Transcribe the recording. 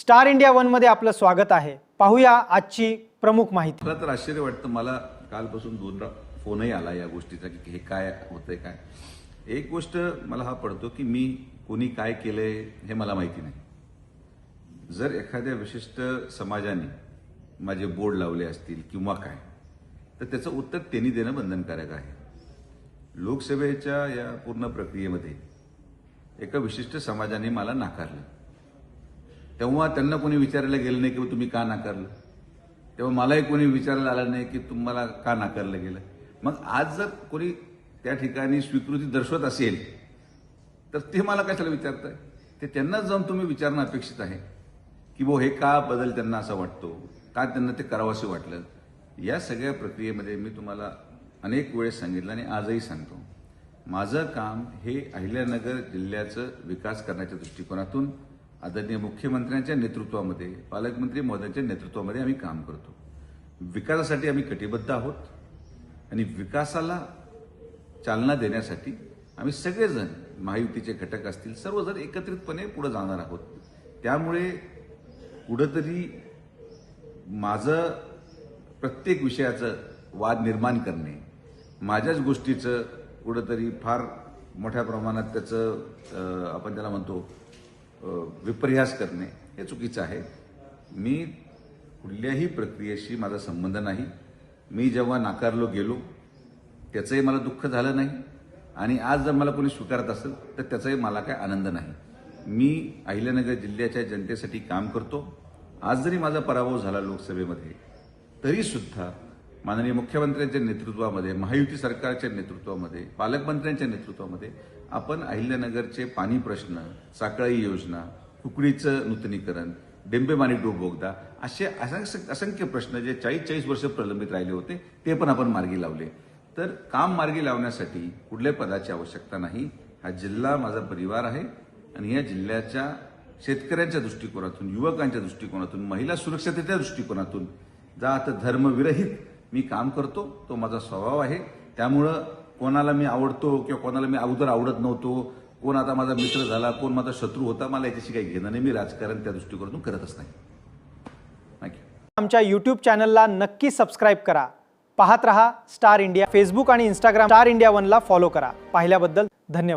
Star India one मध्ये आपलं स्वागत आहे। पाहूया आजची प्रमुख माहिती। मला तर आश्चर्य वाटतं, मला कालपासून दोनदा फोनही आला या गोष्टीचा की हे काय होतंय काय। एक गोष्ट मला हा पडतो की मी कोणी काय केलंय हे मला माहिती नाही। जर एखाद्या विशिष्ट समाजाने माझे बोर्ड लावले असतील किंवा काय, तर त्याचं उत्तर त्यांनी देणं बंधनकारक आहे। लोकसभेच्या या पूर्ण प्रक्रियेमध्ये एका विशिष्ट समाजाने मला नाकारलं, तेव्हा त्यांना कोणी विचारायला गेलं नाही की तुम्ही का नाकारलं, तेव्हा मलाही कोणी विचारायला आलं नाही की तुम्हाला का नाकारलं गेलं। मग आज जर कोणी त्या ठिकाणी स्वीकृती दर्शवत असेल तर ते मला कशाला विचारताय? ते त्यांनाच जाऊन तुम्ही विचारणं अपेक्षित आहे की हे का बदल त्यांना असा वाटतो, का त्यांना ते करावंसं वाटलं। या सगळ्या प्रक्रियेमध्ये मी तुम्हाला अनेक वेळेस सांगितलं आणि आजही सांगतो, माझं काम हे अहिल्यानगर जिल्ह्याचं विकास करण्याच्या दृष्टिकोनातून आदरणीय मुख्यमंत्र्यांच्या नेतृत्वामध्ये, पालकमंत्री महोदयांच्या नेतृत्वामध्ये आम्ही काम करतो। विकासासाठी आम्ही कटिबद्ध आहोत आणि विकासाला चालना देण्यासाठी आम्ही सगळेजण, महायुतीचे घटक असतील, सर्वजण एकत्रितपणे पुढे जाणार आहोत। त्यामुळे कुठंतरी माझं प्रत्येक विषयाचं वाद निर्माण करणे, माझ्याच गोष्टीचं कुठंतरी फार मोठ्या प्रमाणात त्याचं आपण त्याला म्हणतो विपर्यास करणे हे चुकीचं आहे। मी कुठल्याही प्रक्रियेशी माझा संबंध नाही। मी जेव्हा नाकारलो गेलो त्याचंही मला दुःख झालं नाही आणि आज जर मला कोणी स्वीकारत असेल तर त्याचाही मला काय आनंद नाही। मी अहिल्यानगर जिल्ह्याच्या जनतेसाठी काम करतो। आज जरी माझा पराभव झाला लोकसभेमध्ये तरी सुद्धा माननीय मुख्यमंत्र्यांच्या नेतृत्वामध्ये, महायुती सरकारच्या नेतृत्वामध्ये, पालकमंत्र्यांच्या नेतृत्वामध्ये आपण अहिल्यानगरचे पाणी प्रश्न, साकळी योजना, कुकडीचं नूतनीकरण, डेंबेमानी टोप बोगदा असे असंख्य प्रश्न जे 40-40 वर्ष प्रलंबित राहिले होते ते पण आपण मार्गी लावले। तर काम मार्गी लावण्यासाठी कुठल्याही पदाची आवश्यकता नाही। हा जिल्हा माझा परिवार आहे आणि या जिल्ह्याच्या शेतकऱ्यांच्या दृष्टिकोनातून, युवकांच्या दृष्टिकोनातून, महिला सुरक्षतेच्या दृष्टिकोनातून जात धर्मविरहित मी काम करतो। तो माझा स्वभाव आहे। त्यामुळं कोणाला मी आवडतो किंवा कोणाला मी अगोदर आवडत नव्हतो, कोण आता माझा मित्र झाला, कोण माझा शत्रू होता, मला याच्याशी काही घेणं नाही। मी राजकारण त्या दृष्टिकोनातून करतच नाही। थँक्यू। आमच्या YouTube चॅनलला नक्की सबस्क्राइब करा। पाहत रहा स्टार इंडिया। फेसबुक आणि इंस्टाग्राम स्टार इंडिया वनला फॉलो करा। पाहिल्याबद्दल धन्यवाद।